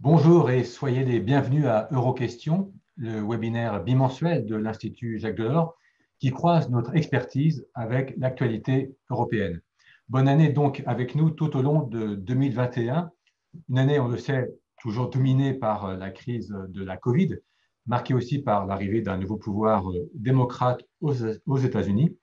Bonjour et soyez les bienvenus à Euroquestions, le webinaire bimensuel de l'Institut Jacques Delors qui croise notre expertise avec l'actualité européenne. Bonne année donc avec nous tout au long de 2021, une année, on le sait, toujours dominée par la crise de la Covid, marquée aussi par l'arrivée d'un nouveau pouvoir démocrate aux États-Unis,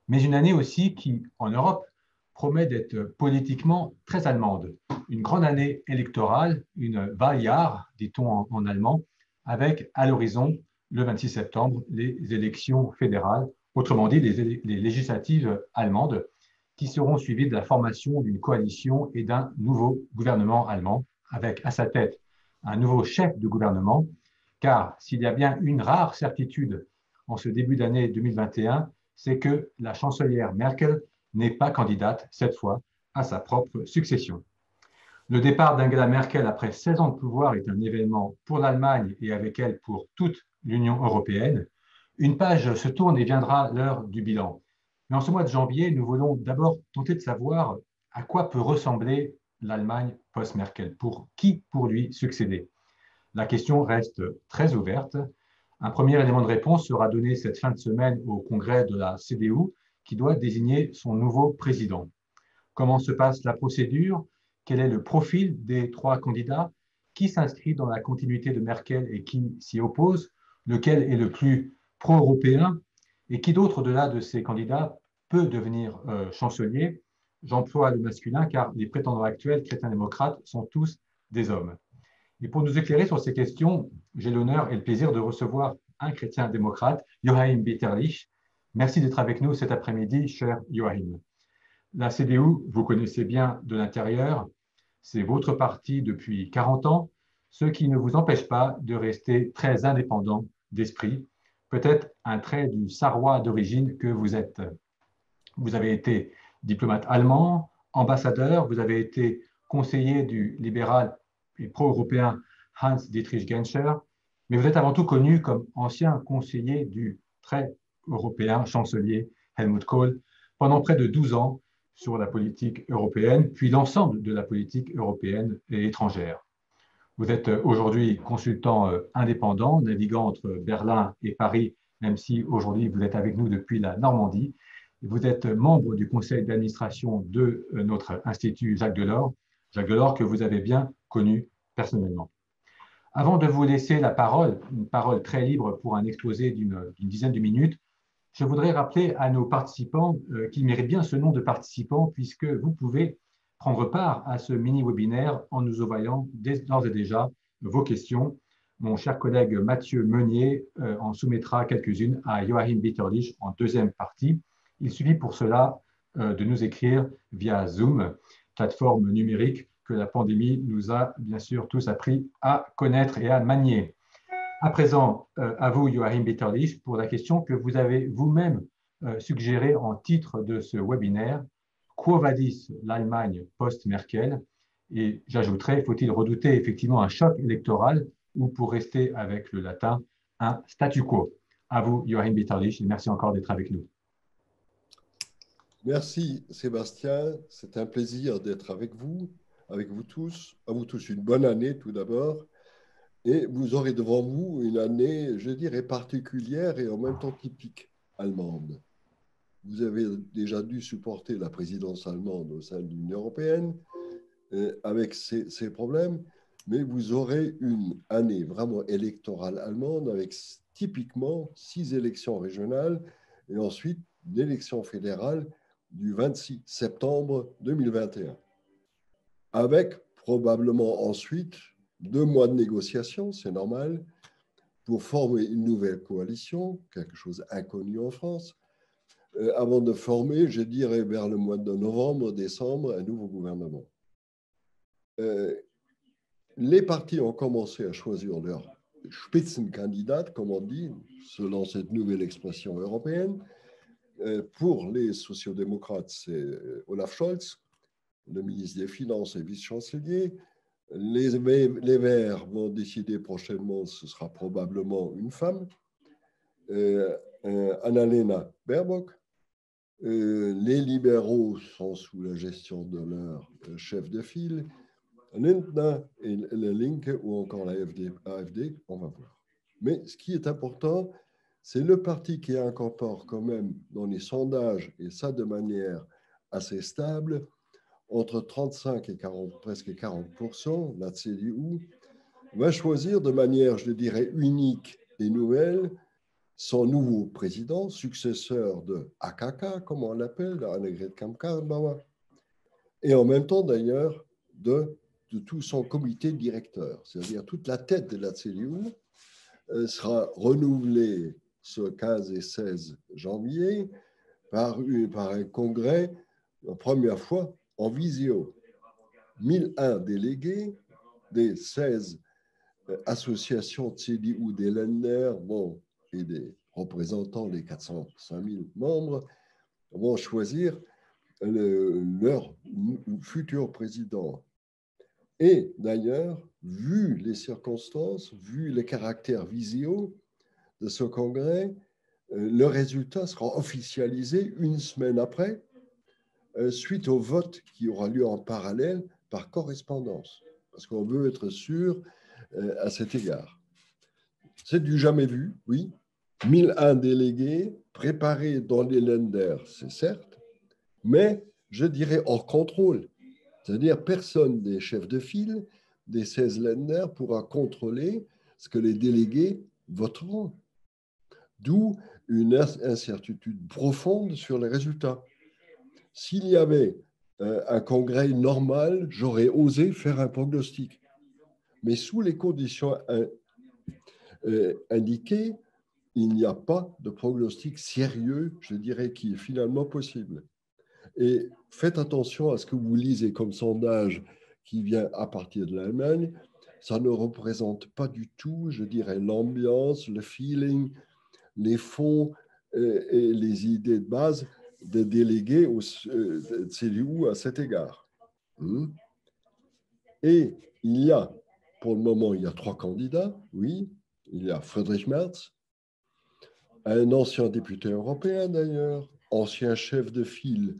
mais une année aussi qui, en Europe, promet d'être politiquement très allemande. Une grande année électorale, une Wahljahr, dit-on en allemand, avec à l'horizon, le 26 septembre, les élections fédérales, autrement dit les législatives allemandes, qui seront suivies de la formation d'une coalition et d'un nouveau gouvernement allemand, avec à sa tête un nouveau chef de gouvernement, car s'il y a bien une rare certitude en ce début d'année 2021, c'est que la chancelière Merkel n'est pas candidate, cette fois, à sa propre succession. Le départ d'Angela Merkel après 16 ans de pouvoir est un événement pour l'Allemagne et avec elle pour toute l'Union européenne. Une page se tourne et viendra l'heure du bilan. Mais en ce mois de janvier, nous voulons d'abord tenter de savoir à quoi peut ressembler l'Allemagne post-Merkel. Pour qui pour lui succéder? La question reste très ouverte. Un premier élément de réponse sera donné cette fin de semaine au congrès de la CDU qui doit désigner son nouveau président. Comment se passe la procédure? Quel est le profil des trois candidats? Qui s'inscrit dans la continuité de Merkel et qui s'y oppose? Lequel est le plus pro-européen? Et qui d'autre, au-delà de ces candidats, peut devenir chancelier? J'emploie le masculin car les prétendants actuels chrétiens-démocrates sont tous des hommes. Et pour nous éclairer sur ces questions, j'ai l'honneur et le plaisir de recevoir un chrétien démocrate, Joachim Bitterlich. Merci d'être avec nous cet après-midi, cher Joachim. La CDU, vous connaissez bien de l'intérieur, c'est votre parti depuis 40 ans, ce qui ne vous empêche pas de rester très indépendant d'esprit, peut-être un trait du Sarrois d'origine que vous êtes. Vous avez été diplomate allemand, ambassadeur, vous avez été conseiller du libéral et pro-européen Hans-Dietrich Genscher, mais vous êtes avant tout connu comme ancien conseiller du très européen chancelier Helmut Kohl pendant près de 12 ans sur la politique européenne, puis l'ensemble de la politique européenne et étrangère. Vous êtes aujourd'hui consultant indépendant, naviguant entre Berlin et Paris, même si aujourd'hui vous êtes avec nous depuis la Normandie. Vous êtes membre du conseil d'administration de notre institut Jacques Delors que vous avez bien connu personnellement. Avant de vous laisser la parole, une parole très libre pour un exposé d'une dizaine de minutes, je voudrais rappeler à nos participants qu'ils méritent bien ce nom de participants puisque vous pouvez prendre part à ce mini-webinaire en nous envoyant d'ores et déjà vos questions. Mon cher collègue Mathieu Meunier en soumettra quelques-unes à Joachim Bitterlich en deuxième partie. Il suffit pour cela de nous écrire via Zoom, plateforme numérique que la pandémie nous a bien sûr tous appris à connaître et à manier. À présent, à vous, Joachim Bitterlich, pour la question que vous avez vous-même suggérée en titre de ce webinaire. Quo vadis l'Allemagne post-Merkel? Et j'ajouterai, faut-il redouter effectivement un choc électoral ou, pour rester avec le latin, un statu quo? À vous, Joachim Bitterlich, et merci encore d'être avec nous. Merci Sébastien, c'est un plaisir d'être avec vous tous. À vous tous une bonne année tout d'abord. Et vous aurez devant vous une année, je dirais, particulière et en même temps typique allemande. Vous avez déjà dû supporter la présidence allemande au sein de l'Union européenne avec ses problèmes, mais vous aurez une année vraiment électorale allemande avec typiquement 6 élections régionales et ensuite l'élection fédérale du 26 septembre 2021. Avec probablement ensuite 2 mois de négociation, c'est normal, pour former une nouvelle coalition, quelque chose inconnu en France, avant de former, je dirais, vers le mois de novembre, décembre, un nouveau gouvernement. Les partis ont commencé à choisir leur Spitzenkandidat, comme on dit, selon cette nouvelle expression européenne. Pour les sociodémocrates, c'est Olaf Scholz, le ministre des Finances et vice-chancelier. Les Verts vont décider prochainement, ce sera probablement une femme, Annalena Baerbock. Les libéraux sont sous la gestion de leur chef de file, Lindner et la Linke ou encore la AfD, on va voir. Mais ce qui est important, c'est le parti qui incorpore quand même dans les sondages, et ça de manière assez stable, entre 35 et 40, presque 40%, la CDU, va choisir de manière, je dirais, unique et nouvelle son nouveau président, successeur de AKK, comme on l'appelle, Annegret Kramp-Karrenbauer, et en même temps d'ailleurs de tout son comité directeur, c'est-à-dire toute la tête de la CDU sera renouvelée ce 15 et 16 janvier par un congrès, la première fois en visio. 1001 délégués des 16 associations de CDU, des Länder, bon, et des représentants des 405 000 membres vont choisir leur futur président. Et d'ailleurs, vu les circonstances, vu le caractère visio de ce congrès, le résultat sera officialisé une semaine après, suite au vote qui aura lieu en parallèle par correspondance, parce qu'on veut être sûr à cet égard. C'est du jamais vu, oui. 1001 délégués préparés dans les Länder, c'est certes, mais je dirais hors contrôle. C'est-à-dire personne des chefs de file des 16 Länder pourra contrôler ce que les délégués voteront. D'où une incertitude profonde sur les résultats. S'il y avait un congrès normal, j'aurais osé faire un prognostic. Mais sous les conditions indiquées, il n'y a pas de prognostic sérieux, je dirais, qui est finalement possible. Et faites attention à ce que vous lisez comme sondage qui vient à partir de l'Allemagne. Ça ne représente pas du tout, je dirais, l'ambiance, le feeling, les fonds et les idées de base des délégués au CDU à cet égard. Et il y a, pour le moment, il y a 3 candidats, oui. Il y a Friedrich Merz, un ancien député européen d'ailleurs, ancien chef de file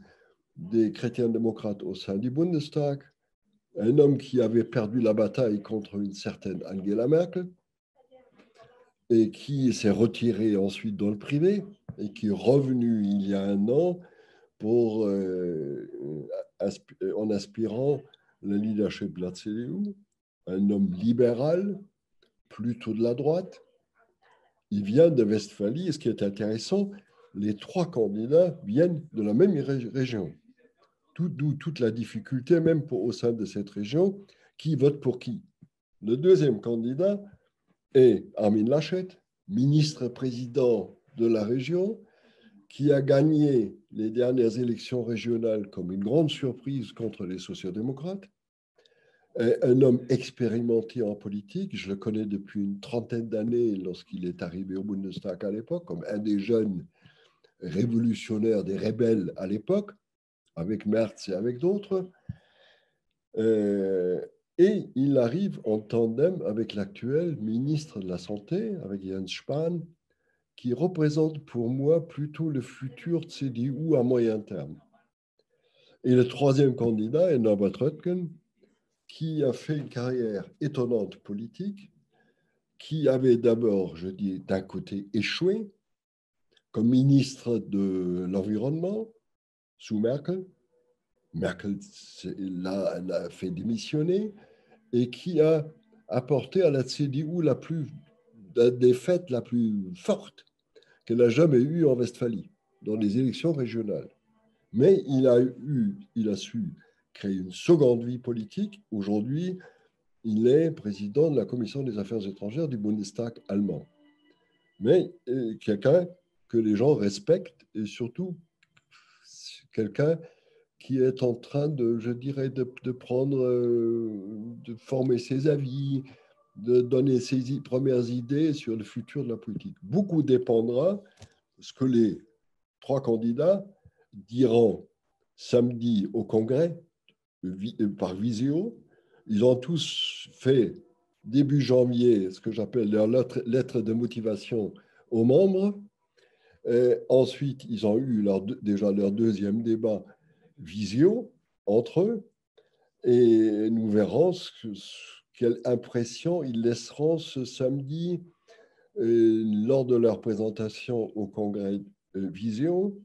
des chrétiens démocrates au sein du Bundestag, un homme qui avait perdu la bataille contre une certaine Angela Merkel et qui s'est retiré ensuite dans le privé et qui est revenu il y a un an pour, en aspirant le leadership de la CDU, un homme libéral, plutôt de la droite. Il vient de Westphalie et ce qui est intéressant, les 3 candidats viennent de la même région. D'où toute la difficulté, même au sein de cette région, qui vote pour qui. Le deuxième candidat est Armin Laschet, ministre-président de la région, qui a gagné les dernières élections régionales comme une grande surprise contre les sociodémocrates. Un homme expérimenté en politique, je le connais depuis une trentaine d'années lorsqu'il est arrivé au Bundestag à l'époque, comme un des jeunes révolutionnaires, des rebelles à l'époque, avec Merz et avec d'autres. Et il arrive en tandem avec l'actuel ministre de la Santé, avec Jens Spahn, qui représente pour moi plutôt le futur de CDU à moyen terme. Et le troisième candidat est Norbert Röttgen, qui a fait une carrière étonnante politique, qui avait d'abord, je dis, d'un côté échoué comme ministre de l'Environnement sous Merkel. Merkel l'a fait démissionner et qui a apporté à la CDU la défaite la plus forte qu'elle a jamais eue en Westphalie, dans les élections régionales. Mais il a su créer une seconde vie politique. Aujourd'hui, il est président de la Commission des Affaires étrangères du Bundestag allemand. Mais quelqu'un que les gens respectent et surtout quelqu'un qui est en train de, je dirais, de prendre, de former ses avis, de donner ses premières idées sur le futur de la politique. Beaucoup dépendra de ce que les 3 candidats diront samedi au Congrès par visio. Ils ont tous fait début janvier ce que j'appelle leur lettre de motivation aux membres. Ensuite, ils ont eu déjà leur deuxième débat visio entre eux. Et nous verrons quelle impression ils laisseront ce samedi lors de leur présentation au congrès Vision,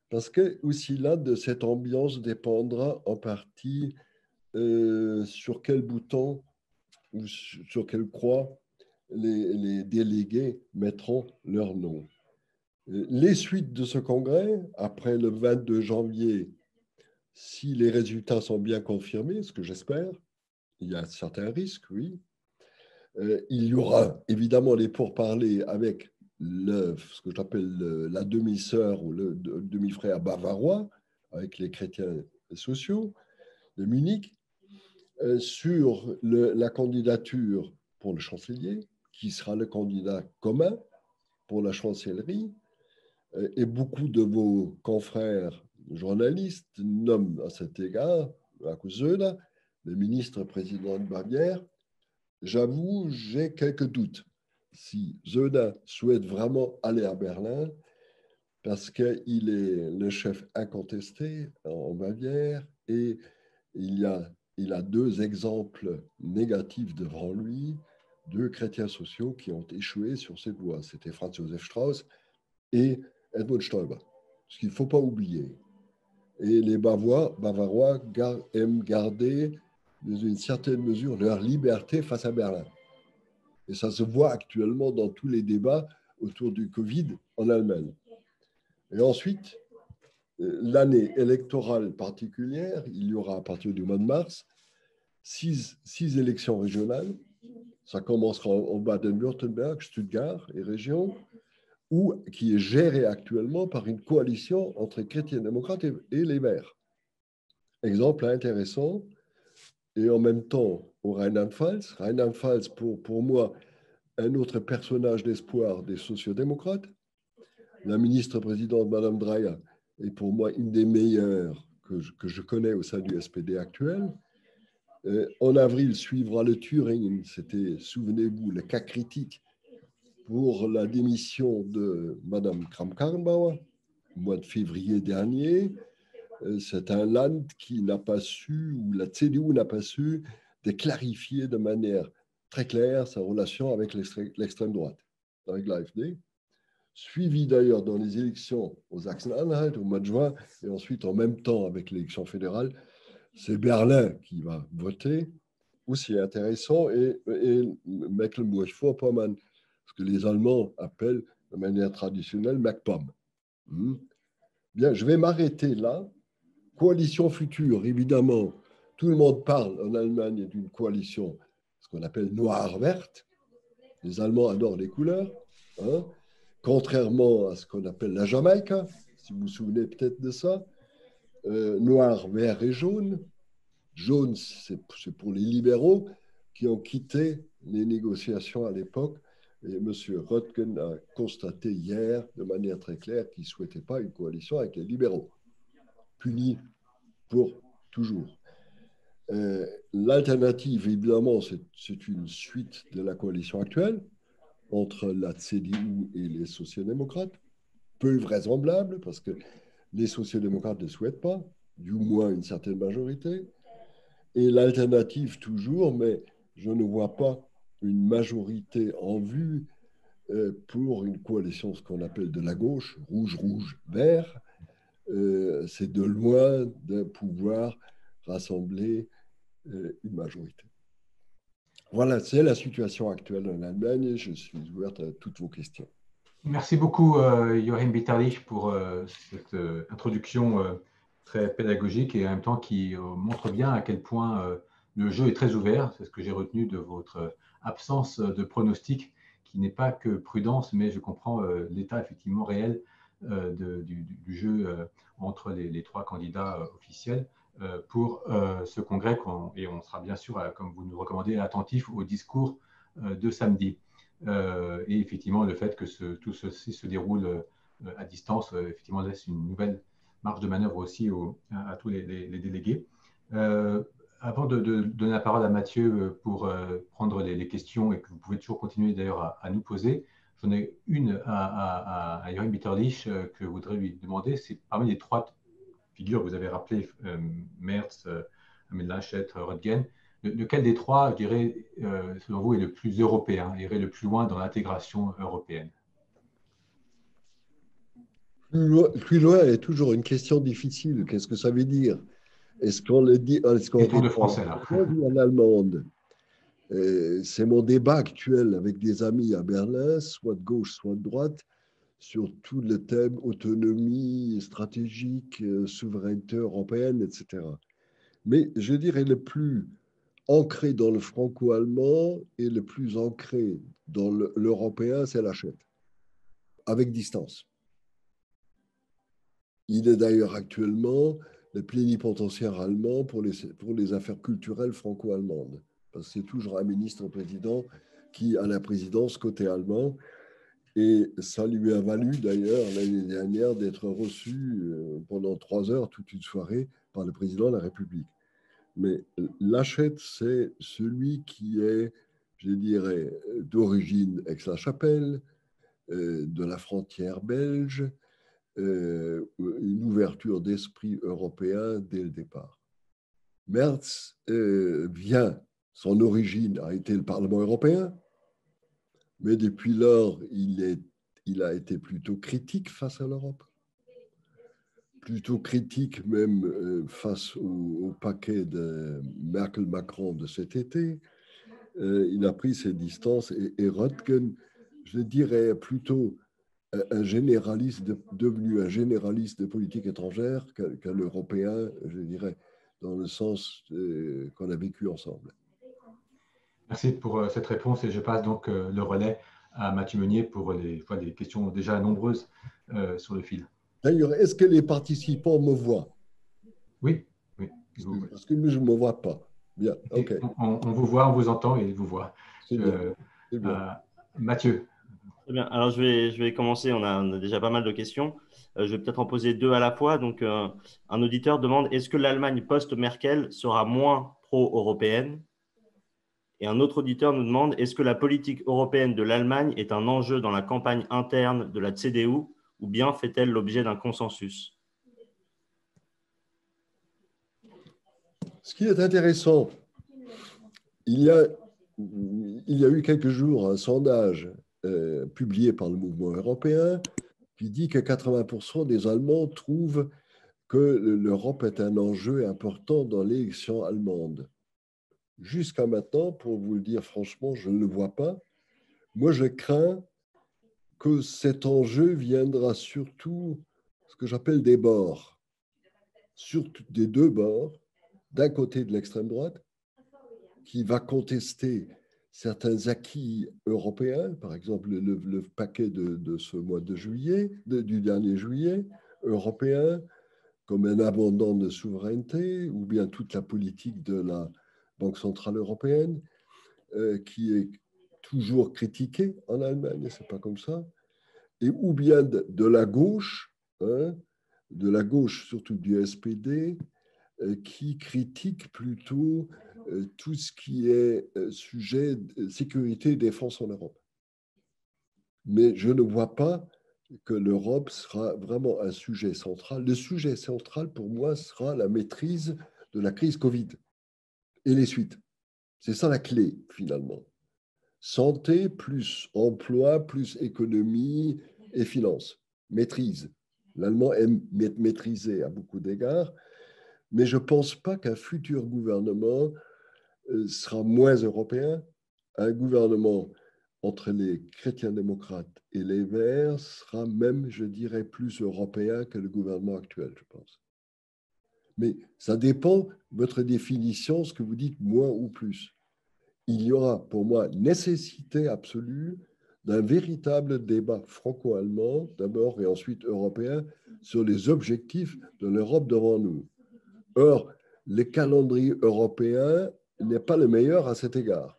parce que aussi là, de cette ambiance dépendra en partie sur quel bouton ou sur quelle croix les délégués mettront leur nom. Les suites de ce congrès, après le 22 janvier, si les résultats sont bien confirmés, ce que j'espère, il y a certains risques, oui. Il y aura évidemment les pourparlers avec ce que j'appelle la demi-sœur ou le demi-frère bavarois, avec les chrétiens sociaux de Munich, sur la candidature pour le chancelier, qui sera le candidat commun pour la chancellerie. Et beaucoup de vos confrères journalistes nomment à cet égard, à cause d'eux, le ministre-président de Bavière. J'avoue, j'ai quelques doutes si Söder souhaite vraiment aller à Berlin, parce qu'il est le chef incontesté en Bavière et il a deux exemples négatifs devant lui, deux chrétiens sociaux qui ont échoué sur cette voie. C'était Franz Josef Strauss et Edmund Stoiber, ce qu'il ne faut pas oublier. Et les Bavarois aiment garder, dans une certaine mesure, leur liberté face à Berlin. Et ça se voit actuellement dans tous les débats autour du Covid en Allemagne. Et ensuite, l'année électorale particulière, il y aura à partir du mois de mars 6 élections régionales. Ça commencera en Baden-Württemberg, Stuttgart et région, qui est gérée actuellement par une coalition entre chrétiens-démocrates et les Verts. Exemple intéressant. Et en même temps, au Rheinland-Pfalz. Rheinland-Pfalz, pour moi, un autre personnage d'espoir des sociodémocrates. La ministre-présidente, Madame Dreyer, est pour moi une des meilleures que je connais au sein du SPD actuel. En avril suivra le Thüringen, c'était, souvenez-vous, le cas critique pour la démission de Madame Kramp-Karrenbauer au mois de février dernier. C'est un Land qui n'a pas su, ou la CDU n'a pas su, de clarifier de manière très claire sa relation avec l'extrême droite, avec l'AfD, suivi d'ailleurs dans les élections aux Sachsen-Anhalt au mois de juin, et ensuite en même temps avec l'élection fédérale, c'est Berlin qui va voter, aussi intéressant, et Mecklenburg-Vorpommern, ce que les Allemands appellent de manière traditionnelle MacPom. Bien, je vais m'arrêter là. Coalition future, évidemment, tout le monde parle en Allemagne d'une coalition, ce qu'on appelle noire-verte. Les Allemands adorent les couleurs, hein, contrairement à ce qu'on appelle la Jamaïque, si vous vous souvenez peut-être de ça. Noir, vert et jaune. Jaune, c'est pour les libéraux qui ont quitté les négociations à l'époque. Et M. Röttgen a constaté hier de manière très claire qu'il ne souhaitait pas une coalition avec les libéraux. Punis pour toujours. L'alternative, évidemment, c'est une suite de la coalition actuelle entre la CDU et les sociodémocrates, peu vraisemblable parce que les sociodémocrates ne souhaitent pas, du moins une certaine majorité. Et l'alternative toujours, mais je ne vois pas une majorité en vue pour une coalition, ce qu'on appelle de la gauche, rouge, rouge, vert. C'est de loin de pouvoir rassembler une majorité. Voilà, c'est la situation actuelle en Allemagne et je suis ouverte à toutes vos questions. Merci beaucoup, Joachim Bitterlich, pour cette introduction très pédagogique et en même temps qui montre bien à quel point le jeu est très ouvert. C'est ce que j'ai retenu de votre absence de pronostic, qui n'est pas que prudence, mais je comprends l'état effectivement réel du jeu entre les trois candidats officiels pour ce congrès. Et on sera bien sûr, comme vous nous recommandez, attentif au discours de samedi. Et effectivement, le fait que tout ceci se déroule à distance, effectivement, laisse une nouvelle marge de manœuvre aussi à tous les délégués. Avant de donner la parole à Mathieu pour prendre les questions, et que vous pouvez toujours continuer d'ailleurs à nous poser, j'en ai une à Joachim Bitterlich que je voudrais lui demander. C'est parmi les trois figures que vous avez rappelées, Merz, Laschet, Röttgen. Lequel des trois, je dirais, selon vous, est le plus européen, irait le plus loin dans l'intégration européenne? Plus loin est toujours une question difficile. Qu'est-ce que ça veut dire? Est-ce qu'on le dit, est-ce qu'on Question de répond en français, là. français ou en allemande? C'est mon débat actuel avec des amis à Berlin, soit de gauche, soit de droite, sur tout le thème autonomie stratégique, souveraineté européenne, etc. Mais je dirais le plus ancré dans le franco-allemand et le plus ancré dans l'européen, c'est Laschet, avec distance. Il est d'ailleurs actuellement le plénipotentiaire allemand pour les affaires culturelles franco-allemandes. Parce que c'est toujours un ministre-président qui a la présidence côté allemand. Et ça lui a valu d'ailleurs l'année dernière d'être reçu pendant 3 heures, toute une soirée, par le président de la République. Mais Laschet, c'est celui qui est, je dirais, d'origine Aix-la-Chapelle, de la frontière belge, une ouverture d'esprit européen dès le départ. Merz son origine a été le Parlement européen, mais depuis lors, il a été plutôt critique face à l'Europe, plutôt critique même face au paquet de Merkel-Macron de cet été. Il a pris ses distances et Röttgen, je dirais plutôt un généraliste devenu un généraliste de politique étrangère qu'un Européen, je dirais, dans le sens qu'on a vécu ensemble. Merci pour cette réponse et je passe donc le relais à Mathieu Meunier pour des questions déjà nombreuses sur le fil. D'ailleurs, est-ce que les participants me voient? Oui, oui. Parce que je ne me vois pas. Bien, ok. On vous voit, on vous entend et il vous voit. C'est bien. Mathieu. Très bien. Alors, je vais commencer. On a déjà pas mal de questions. Je vais peut-être en poser deux à la fois. Donc, un auditeur demande, est-ce que l'Allemagne post-Merkel sera moins pro-européenne? Et un autre auditeur nous demande, est-ce que la politique européenne de l'Allemagne est un enjeu dans la campagne interne de la CDU ou bien fait-elle l'objet d'un consensus? Ce qui est intéressant, il y a eu quelques jours un sondage publié par le mouvement européen qui dit que 80% des Allemands trouvent que l'Europe est un enjeu important dans l'élection allemande. Jusqu'à maintenant, pour vous le dire franchement, je ne le vois pas. Moi, je crains que cet enjeu viendra surtout ce que j'appelle des bords, surtout des deux bords, d'un côté de l'extrême droite, qui va contester certains acquis européens, par exemple le paquet de ce mois de juillet, du dernier juillet, européen, comme un abandon de souveraineté, ou bien toute la politique de la Banque centrale européenne, qui est toujours critiquée en Allemagne, c'est pas comme ça, et ou bien de la gauche, de la gauche surtout du SPD, qui critique plutôt tout ce qui est sujet de sécurité et défense en Europe. Mais je ne vois pas que l'Europe sera vraiment un sujet central. Le sujet central, pour moi, sera la maîtrise de la crise Covid et les suites. C'est ça la clé, finalement. Santé plus emploi plus économie et finances. Maîtrise. L'allemand aime maîtriser à beaucoup d'égards, mais je ne pense pas qu'un futur gouvernement sera moins européen. Un gouvernement entre les chrétiens-démocrates et les Verts sera même, je dirais, plus européen que le gouvernement actuel, je pense. Mais ça dépend de votre définition, ce que vous dites moins ou plus. Il y aura pour moi nécessité absolue d'un véritable débat franco-allemand, d'abord et ensuite européen, sur les objectifs de l'Europe devant nous. Or, le calendrier européen n'est pas le meilleur à cet égard.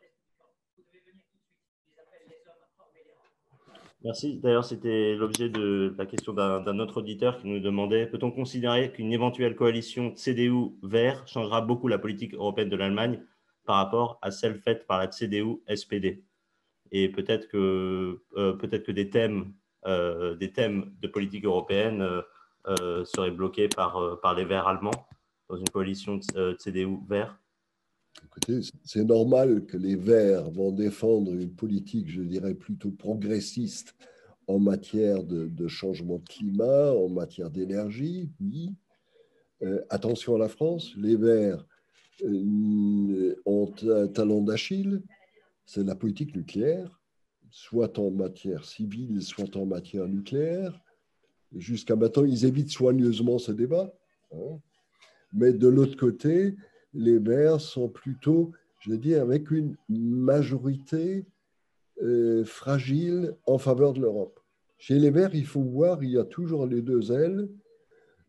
Merci. D'ailleurs, c'était l'objet de la question d'un autre auditeur qui nous demandait, peut-on considérer qu'une éventuelle coalition CDU-Vert changera beaucoup la politique européenne de l'Allemagne par rapport à celle faite par la CDU-SPD? Et peut-être que des thèmes de politique européenne seraient bloqués par les Verts allemands. dans une coalition de CDU vert? Écoutez, c'est normal que les Verts vont défendre une politique, je dirais, plutôt progressiste en matière de changement de climat, en matière d'énergie, oui. Attention à la France, les Verts ont un talon d'Achille, c'est la politique nucléaire, soit en matière civile, soit en matière nucléaire. Jusqu'à maintenant, ils évitent soigneusement ce débat. Hein. Mais de l'autre côté, les Verts sont plutôt, je veux dire, avec une majorité fragile en faveur de l'Europe. Chez les Verts, il faut voir, il y a toujours les deux ailes.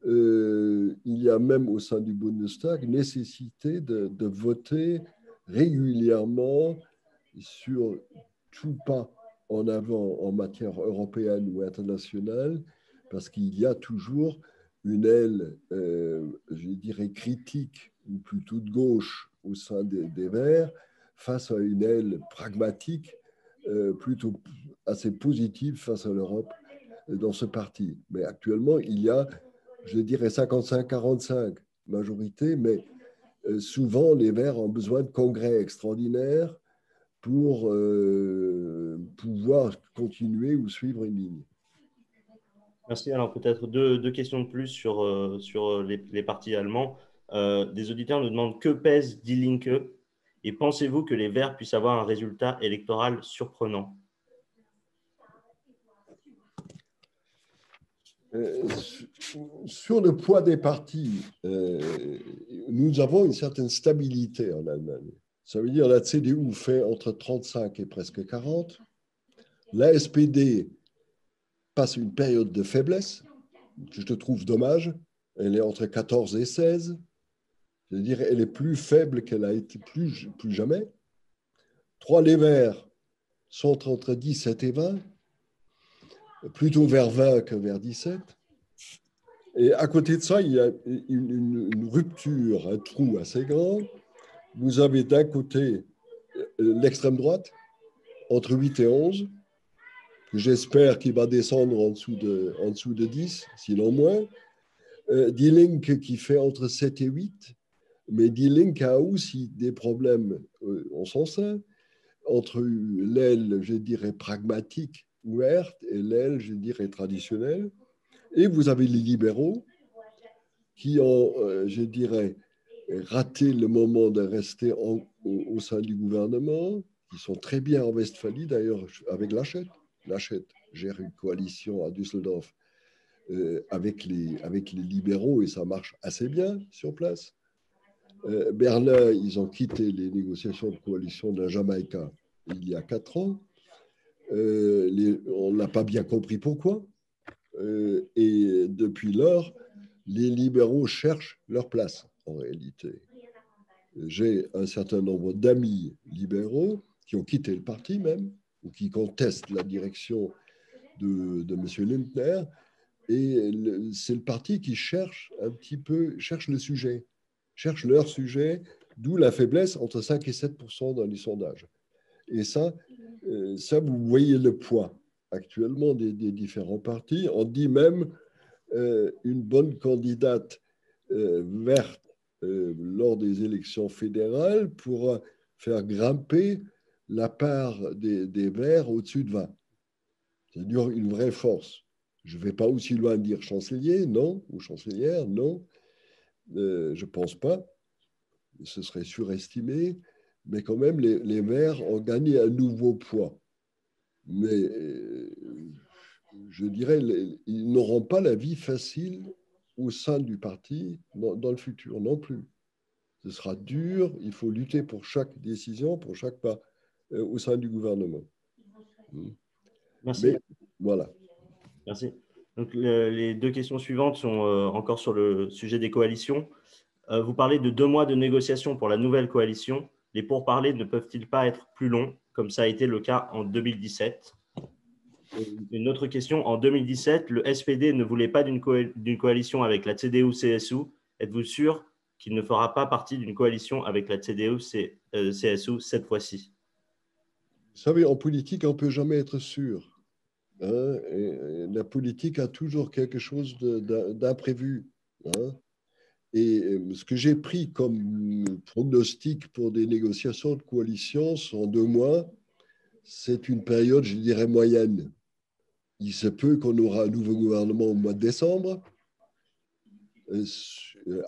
Il y a même au sein du Bundestag nécessité de voter régulièrement sur tout pas en avant en matière européenne ou internationale, parce qu'il y a toujours une aile, je dirais, critique, ou plutôt de gauche au sein des Verts, face à une aile pragmatique, plutôt assez positive face à l'Europe dans ce parti. Mais actuellement, il y a, je dirais, 55-45 majorité, mais souvent, les Verts ont besoin de congrès extraordinaires pour pouvoir continuer ou suivre une ligne. Merci. Alors peut-être deux questions de plus sur les partis allemands. Des auditeurs nous demandent que pèse Die Linke et pensez-vous que les Verts puissent avoir un résultat électoral surprenant? Sur le poids des partis, nous avons une certaine stabilité en Allemagne. Ça veut dire que la CDU fait entre 35 et presque 40. La SPD passe une période de faiblesse, que je trouve dommage. Elle est entre 14 et 16. C'est-à-dire elle est plus faible qu'elle a été plus jamais. Les Verts sont entre 17 et 20, plutôt vers 20 que vers 17. Et à côté de ça, il y a une rupture, un trou assez grand. Vous avez d'un côté l'extrême droite, entre 8 et 11, que j'espère qu'il va descendre en dessous de 10, sinon moins. Die Linke qui fait entre 7 et 8, mais Die Linke a aussi des problèmes en son sein, entre l'aile, je dirais, pragmatique, ouverte, et l'aile, je dirais, traditionnelle. Et vous avez les libéraux qui ont, je dirais, raté le moment de rester au sein du gouvernement, qui sont très bien en Westphalie, d'ailleurs, avec Laschet. Laschet gère une coalition à Düsseldorf avec les libéraux et ça marche assez bien sur place. Berlin, ils ont quitté les négociations de coalition de la Jamaïque il y a 4 ans. On n'a pas bien compris pourquoi. Et depuis lors, les libéraux cherchent leur place, en réalité. J'ai un certain nombre d'amis libéraux qui ont quitté le parti même, ou qui contestent la direction de M. Lindner. Et c'est le parti qui cherche un petit peu, cherche le sujet, cherche leur sujet, d'où la faiblesse entre 5 et 7% dans les sondages. Et ça, vous voyez le poids actuellement des différents partis. On dit même une bonne candidate verte lors des élections fédérales pourra faire grimper la part des Verts au-dessus de 20. C'est-à-dire une vraie force. Je ne vais pas aussi loin dire chancelier, non, ou chancelière, non. Je ne pense pas. Ce serait surestimé. Mais quand même, les Verts ont gagné un nouveau poids. Mais je dirais, ils n'auront pas la vie facile au sein du parti dans le futur non plus. Ce sera dur, il faut lutter pour chaque décision, pour chaque pas au sein du gouvernement. Merci. Mais voilà. Merci. Donc, les deux questions suivantes sont encore sur le sujet des coalitions. Vous parlez de 2 mois de négociations pour la nouvelle coalition. Les pourparlers ne peuvent-ils pas être plus longs, comme ça a été le cas en 2017? Une autre question. En 2017, le SPD ne voulait pas d'une coalition avec la CDU-CSU. Êtes-vous sûr qu'il ne fera pas partie d'une coalition avec la CDU-CSU cette fois-ci? Vous savez, en politique, on ne peut jamais être sûr. Hein, et la politique a toujours quelque chose d'imprévu. Hein. Et ce que j'ai pris comme pronostic pour des négociations de coalition sont 2 mois. C'est une période, je dirais, moyenne. Il se peut qu'on aura un nouveau gouvernement au mois de décembre,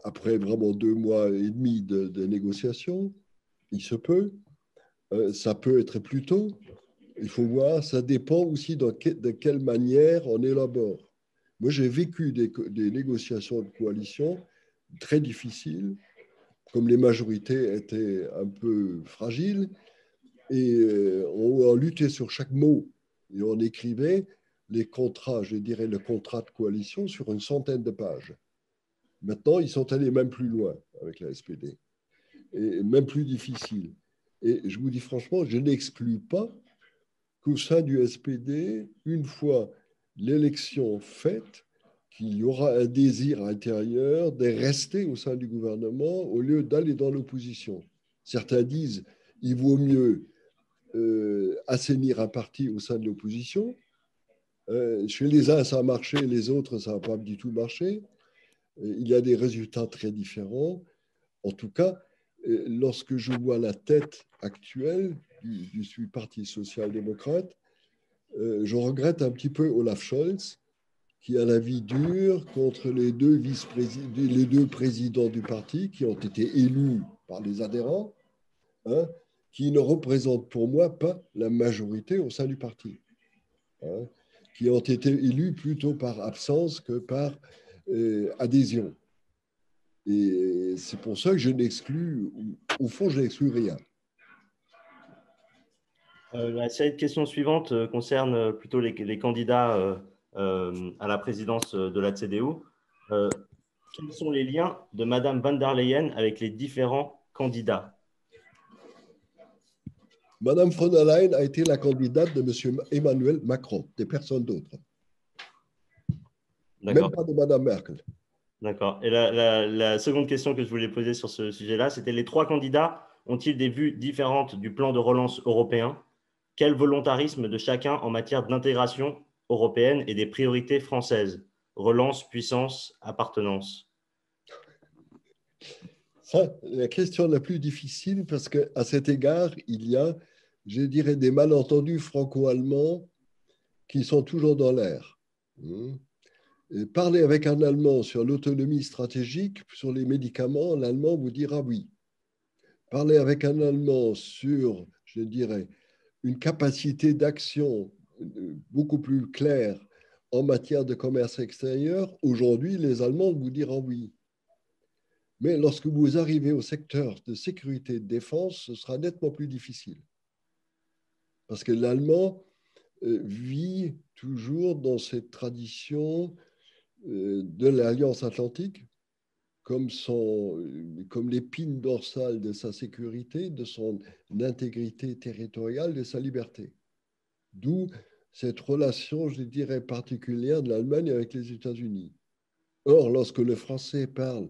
après vraiment 2 mois et demi de négociations. Il se peut. Ça peut être plus tôt. Il faut voir. Ça dépend aussi de quelle manière on élabore. Moi, j'ai vécu des négociations de coalition très difficiles, comme les majorités étaient un peu fragiles, et on luttait sur chaque mot, et on écrivait les contrats, je dirais le contrat de coalition, sur une centaine de pages. Maintenant, ils sont allés même plus loin avec la SPD, et même plus difficile. Et je vous dis franchement, je n'exclus pas qu'au sein du SPD, une fois l'élection faite, qu'il y aura un désir intérieur de rester au sein du gouvernement au lieu d'aller dans l'opposition. Certains disent qu'il vaut mieux assainir un parti au sein de l'opposition. Chez les uns, ça a marché, les autres, ça n'a pas du tout marché. Il y a des résultats très différents. En tout cas, lorsque je vois la tête actuelle du Parti social-démocrate, je regrette un petit peu Olaf Scholz, qui a la vie dure contre les deux présidents du parti qui ont été élus par les adhérents, hein, qui ne représentent pour moi pas la majorité au sein du parti, hein, qui ont été élus plutôt par absence que par adhésion. Et c'est pour ça que je n'exclus, au fond, je n'exclus rien. La série de questions suivantes concerne plutôt les candidats à la présidence de la CDU. Quels sont les liens de Madame van der Leyen avec les différents candidats? Madame von der Leyen a été la candidate de M. Emmanuel Macron, des personnes d'autres. Même pas de Madame Merkel. D'accord. Et la seconde question que je voulais poser sur ce sujet-là, c'était les 3 candidats ont-ils des vues différentes du plan de relance européen? Quel volontarisme de chacun en matière d'intégration européenne et des priorités françaises? Relance, puissance, appartenance. Ça, la question la plus difficile, parce qu'à cet égard, il y a, je dirais, des malentendus franco-allemands qui sont toujours dans l'air. Parler avec un Allemand sur l'autonomie stratégique, sur les médicaments, l'Allemand vous dira oui. Parler avec un Allemand sur, je dirais, une capacité d'action beaucoup plus claire en matière de commerce extérieur, aujourd'hui, les Allemands vous diront oui. Mais lorsque vous arrivez au secteur de sécurité et de défense, ce sera nettement plus difficile. Parce que l'Allemand vit toujours dans cette tradition de l'Alliance Atlantique comme l'épine dorsale de sa sécurité, de son intégrité territoriale, de sa liberté. D'où cette relation, je dirais, particulière de l'Allemagne avec les États-Unis. Or, lorsque le Français parle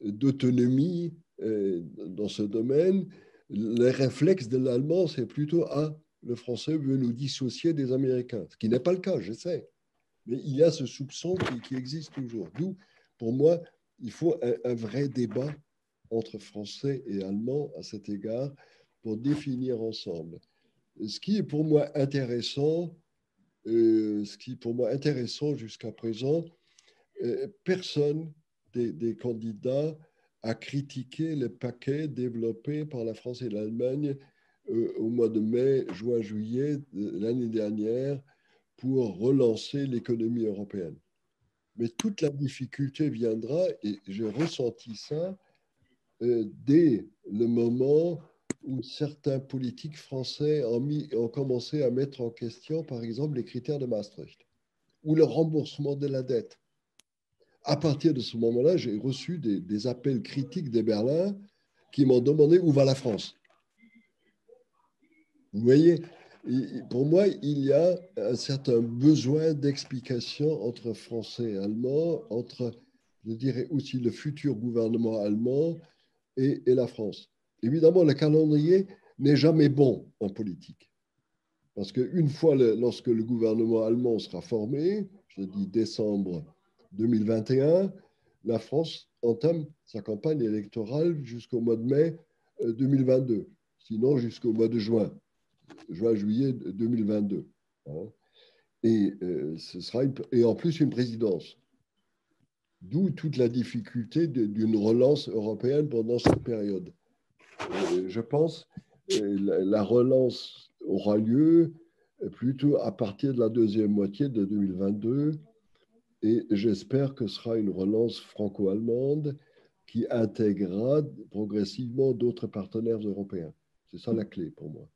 d'autonomie dans ce domaine, le réflexe de l'Allemand, c'est plutôt « Ah, le Français veut nous dissocier des Américains », ce qui n'est pas le cas, je sais. Mais il y a ce soupçon qui existe toujours. D'où, pour moi, il faut un vrai débat entre Français et Allemands à cet égard pour définir ensemble. Ce qui est pour moi intéressant, jusqu'à présent, personne des candidats a critiqué le paquet développé par la France et l'Allemagne au mois de mai, juin, juillet de l'année dernière pour relancer l'économie européenne. Mais toute la difficulté viendra, et j'ai ressenti ça dès le moment où certains politiques français ont commencé à mettre en question, par exemple, les critères de Maastricht ou le remboursement de la dette. À partir de ce moment-là, j'ai reçu des appels critiques des Berlin qui m'ont demandé où va la France. Vous voyez, pour moi, il y a un certain besoin d'explication entre Français et Allemands, entre, je dirais aussi, le futur gouvernement allemand et la France. Évidemment, le calendrier n'est jamais bon en politique. Parce qu'une fois, lorsque le gouvernement allemand sera formé, je dis décembre 2021, la France entame sa campagne électorale jusqu'au mois de mai 2022, sinon jusqu'au mois de juin-juillet 2022. Hein. Et ce sera et en plus une présidence. D'où toute la difficulté d'une relance européenne pendant cette période. Je pense que la relance aura lieu plutôt à partir de la deuxième moitié de 2022 et j'espère que ce sera une relance franco-allemande qui intégrera progressivement d'autres partenaires européens. C'est ça la clé pour moi.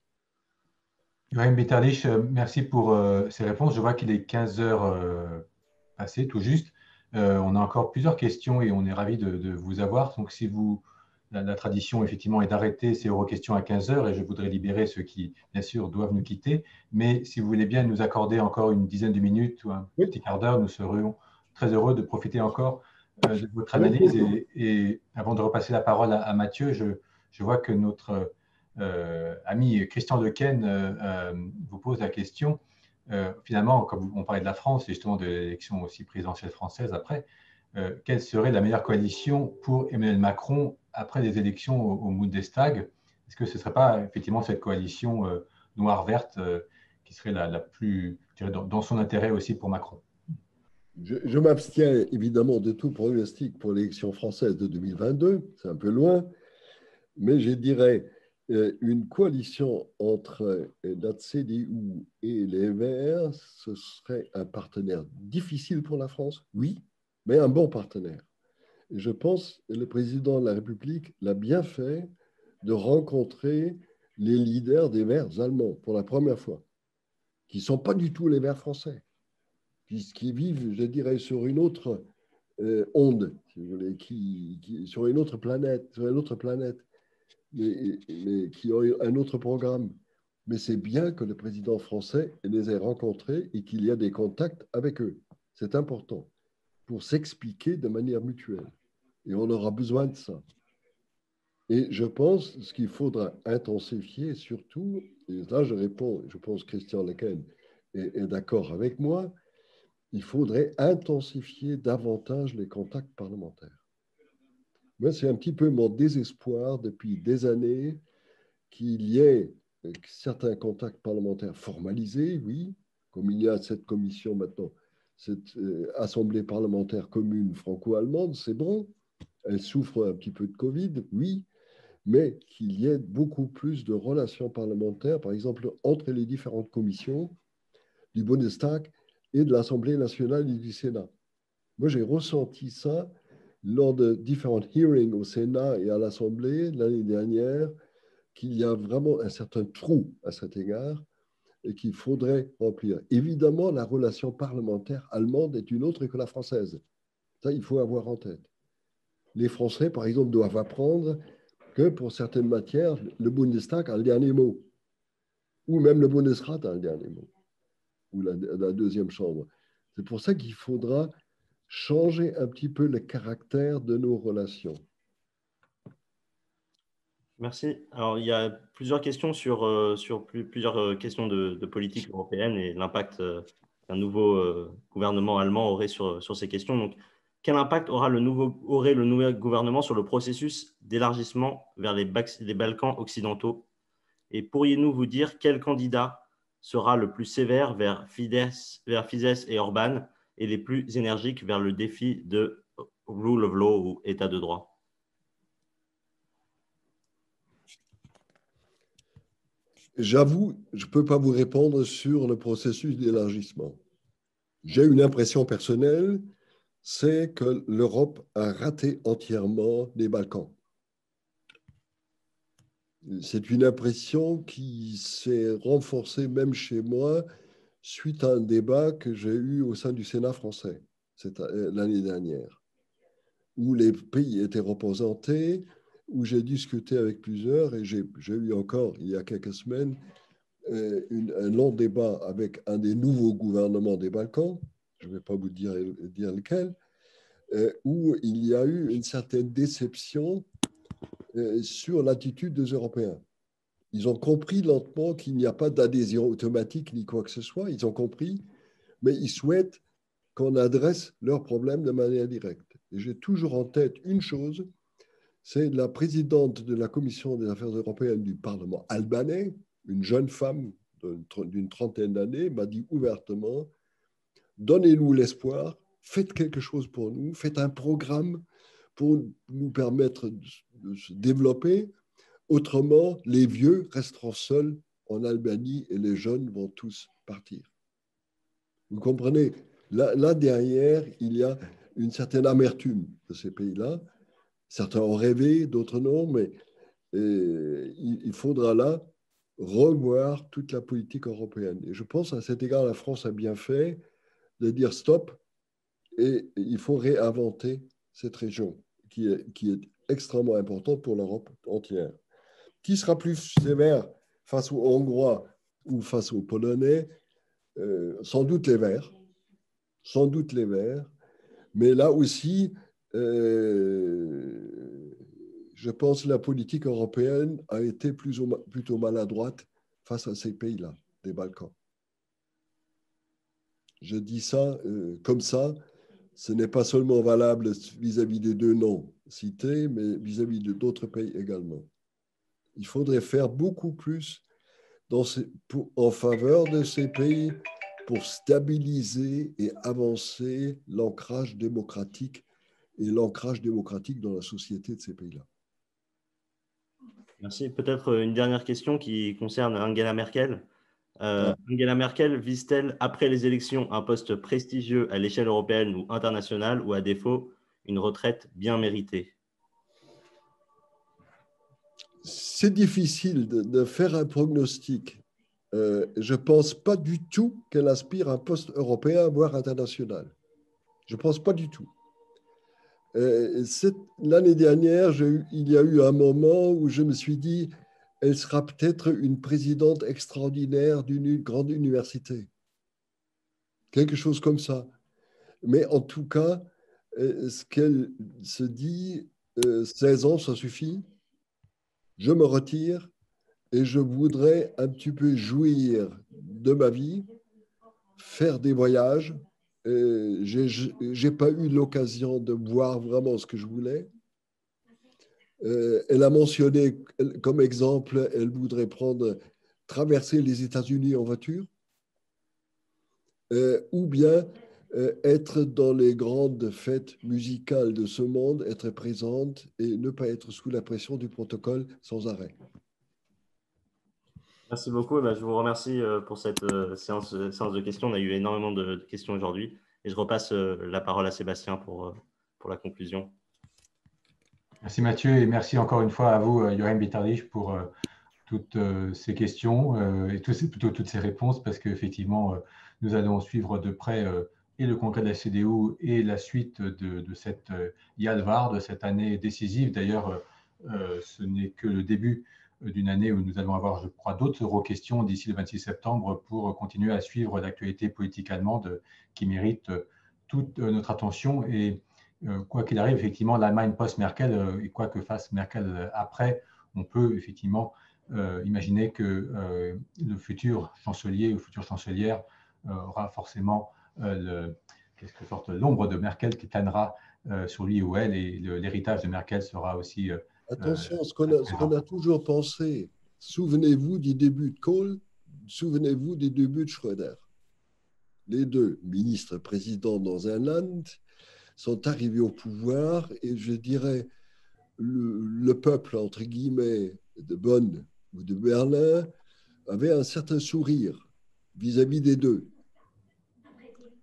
Joachim Bitterlich, merci pour ces réponses. Je vois qu'il est 15 heures passées, tout juste. On a encore plusieurs questions et on est ravis de vous avoir. Donc, si vous, la tradition, effectivement, est d'arrêter ces Euroquestions à 15 heures et je voudrais libérer ceux qui, bien sûr, doivent nous quitter. Mais si vous voulez bien nous accorder encore une dizaine de minutes ou un petit quart d'heure, nous serions très heureux de profiter encore de votre analyse. Et avant de repasser la parole à Mathieu, je vois que notre ami Christian Lequesne vous pose la question. Finalement, comme on parlait de la France et justement de l'élection aussi présidentielle française après, quelle serait la meilleure coalition pour Emmanuel Macron après les élections au Bundestag? Est-ce que ce ne serait pas effectivement cette coalition noire-verte qui serait la plus, je dirais, dans son intérêt aussi pour Macron? Je m'abstiens évidemment de tout pronostic pour l'élection française de 2022, c'est un peu loin, mais je dirais une coalition entre la CDU et les Verts, ce serait un partenaire difficile pour la France, oui, mais un bon partenaire. Et je pense que le président de la République l'a bien fait de rencontrer les leaders des Verts allemands pour la première fois, qui ne sont pas du tout les Verts français, puisqu'ils vivent, je dirais, sur une autre onde, si vous voulez, sur une autre planète, mais qui ont un autre programme. Mais c'est bien que le président français les ait rencontrés et qu'il y ait des contacts avec eux. C'est important pour s'expliquer de manière mutuelle. Et on aura besoin de ça. Et je pense ce qu'il faudra intensifier surtout, et là je réponds, je pense que Christian Lequesne est d'accord avec moi, il faudrait intensifier davantage les contacts parlementaires. Moi, c'est un petit peu mon désespoir depuis des années qu'il y ait certains contacts parlementaires formalisés, oui, comme il y a cette commission maintenant, cette assemblée parlementaire commune franco-allemande, c'est bon. Elle souffre un petit peu de Covid, oui, mais qu'il y ait beaucoup plus de relations parlementaires, par exemple, entre les différentes commissions du Bundestag et de l'Assemblée nationale et du Sénat. Moi, j'ai ressenti ça lors de différents hearings au Sénat et à l'Assemblée l'année dernière, qu'il y a vraiment un certain trou à cet égard et qu'il faudrait remplir. Évidemment, la relation parlementaire allemande est une autre que la française. Ça, il faut avoir en tête. Les Français, par exemple, doivent apprendre que pour certaines matières, le Bundestag a le dernier mot, ou même le Bundesrat a le dernier mot, ou la deuxième chambre. C'est pour ça qu'il faudra changer un petit peu le caractère de nos relations. Merci. Alors, il y a plusieurs questions sur plusieurs questions de politique européenne et l'impact qu'un nouveau gouvernement allemand aurait sur ces questions. Donc, quel impact aurait le nouveau gouvernement sur le processus d'élargissement vers les Balkans occidentaux? Et pourriez-vous vous dire quel candidat sera le plus sévère vers Fidesz et Orban et les plus énergiques vers le défi de rule of law ou état de droit? J'avoue, je ne peux pas vous répondre sur le processus d'élargissement. J'ai une impression personnelle, c'est que l'Europe a raté entièrement les Balkans. C'est une impression qui s'est renforcée même chez moi suite à un débat que j'ai eu au sein du Sénat français l'année dernière, où les pays étaient représentés, où j'ai discuté avec plusieurs et j'ai eu encore, il y a quelques semaines, un long débat avec un des nouveaux gouvernements des Balkans, je ne vais pas vous dire lequel, où il y a eu une certaine déception sur l'attitude des Européens. Ils ont compris lentement qu'il n'y a pas d'adhésion automatique ni quoi que ce soit, ils ont compris, mais ils souhaitent qu'on adresse leurs problèmes de manière directe. Et j'ai toujours en tête une chose, c'est la présidente de la Commission des affaires européennes du Parlement albanais, une jeune femme d'une trentaine d'années, m'a dit ouvertement, donnez-nous l'espoir, faites quelque chose pour nous, faites un programme pour nous permettre de se développer. Autrement, les vieux resteront seuls en Albanie et les jeunes vont tous partir. Vous comprenez? Là derrière, il y a une certaine amertume de ces pays-là. Certains ont rêvé, d'autres non, mais il faudra là revoir toute la politique européenne. Et je pense à cet égard, la France a bien fait de dire stop et il faut réinventer cette région qui est extrêmement importante pour l'Europe entière. Qui sera plus sévère face aux Hongrois ou face aux Polonais? Sans doute les Verts. Sans doute les Verts. Mais là aussi, je pense que la politique européenne a été plutôt maladroite face à ces pays-là, des Balkans. Je dis ça comme ça, ce n'est pas seulement valable vis-à-vis des deux noms cités, mais vis-à-vis d'autres pays également. Il faudrait faire beaucoup plus en faveur de ces pays pour stabiliser et avancer l'ancrage démocratique et l'ancrage démocratique dans la société de ces pays-là. Merci. Peut-être une dernière question qui concerne Angela Merkel. Angela Merkel vise-t-elle, après les élections, un poste prestigieux à l'échelle européenne ou internationale, ou à défaut, une retraite bien méritée? C'est difficile de faire un pronostic. Je ne pense pas du tout qu'elle aspire à un poste européen, voire international. Je ne pense pas du tout. L'année dernière, il y a eu un moment où je me suis dit, elle sera peut-être une présidente extraordinaire d'une grande université. Quelque chose comme ça. Mais en tout cas, ce qu'elle se dit, 16 ans, ça suffit. Je me retire et je voudrais un petit peu jouir de ma vie, faire des voyages. Je n'ai pas eu l'occasion de voir vraiment ce que je voulais. Elle a mentionné comme exemple, elle voudrait traverser les États-Unis en voiture, ou bien être dans les grandes fêtes musicales de ce monde, être présente et ne pas être sous la pression du protocole sans arrêt. Merci beaucoup. Je vous remercie pour cette séance de questions. On a eu énormément de questions aujourd'hui. Et je repasse la parole à Sébastien pour la conclusion. Merci Mathieu et merci encore une fois à vous, Joachim Bitterlich, pour toutes ces questions et plutôt toutes ces réponses, parce qu'effectivement, nous allons suivre de près et le congrès de la CDU et la suite de cette YALVAR, de cette année décisive. D'ailleurs, ce n'est que le début d'une année où nous allons avoir, je crois, d'autres euro-questions d'ici le 26 septembre pour continuer à suivre l'actualité politique allemande qui mérite toute notre attention. Et quoi qu'il arrive, effectivement, l'Allemagne post-Merkel et quoi que fasse Merkel après, on peut effectivement imaginer que le futur chancelier ou future chancelière aura forcément quelque sorte l'ombre de Merkel qui planera sur lui ou elle, et l'héritage de Merkel sera aussi attention, ce qu'on a toujours pensé, souvenez-vous du début de Kohl, souvenez-vous du début de Schröder. Les deux ministres-présidents dans un land sont arrivés au pouvoir et je dirais le peuple, entre guillemets, de Bonn ou de Berlin avait un certain sourire vis-à-vis des deux.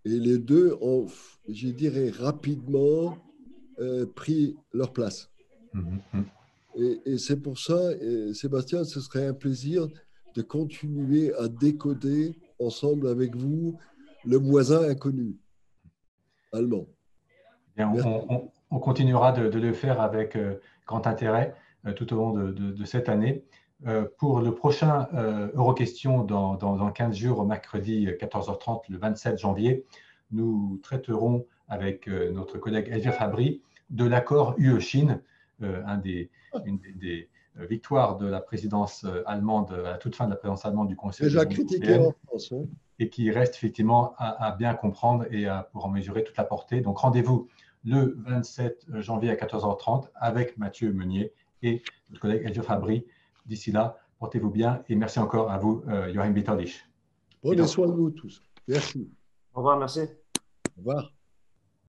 Et les deux ont, je dirais, rapidement pris leur place. Et c'est pour ça, Sébastien, ce serait un plaisir de continuer à décoder ensemble avec vous le voisin inconnu allemand. Bien, on continuera de le faire avec grand intérêt tout au long de cette année. Pour le prochain Euroquestion dans 15 jours, mercredi 14h30, le 27 janvier, nous traiterons avec notre collègue Elvire Fabry de l'accord UE-Chine, une des victoires de la présidence allemande, à la toute fin de la présidence allemande du Conseil déjà critiqué en France. Et qui reste effectivement à bien comprendre et pour en mesurer toute la portée. Donc rendez-vous le 27 janvier à 14h30 avec Mathieu Meunier et notre collègue Elio Fabri. D'ici là, portez-vous bien et merci encore à vous, Joachim Bitterlich. Prenez soin de vous tous. Merci. Au revoir, merci. Au revoir.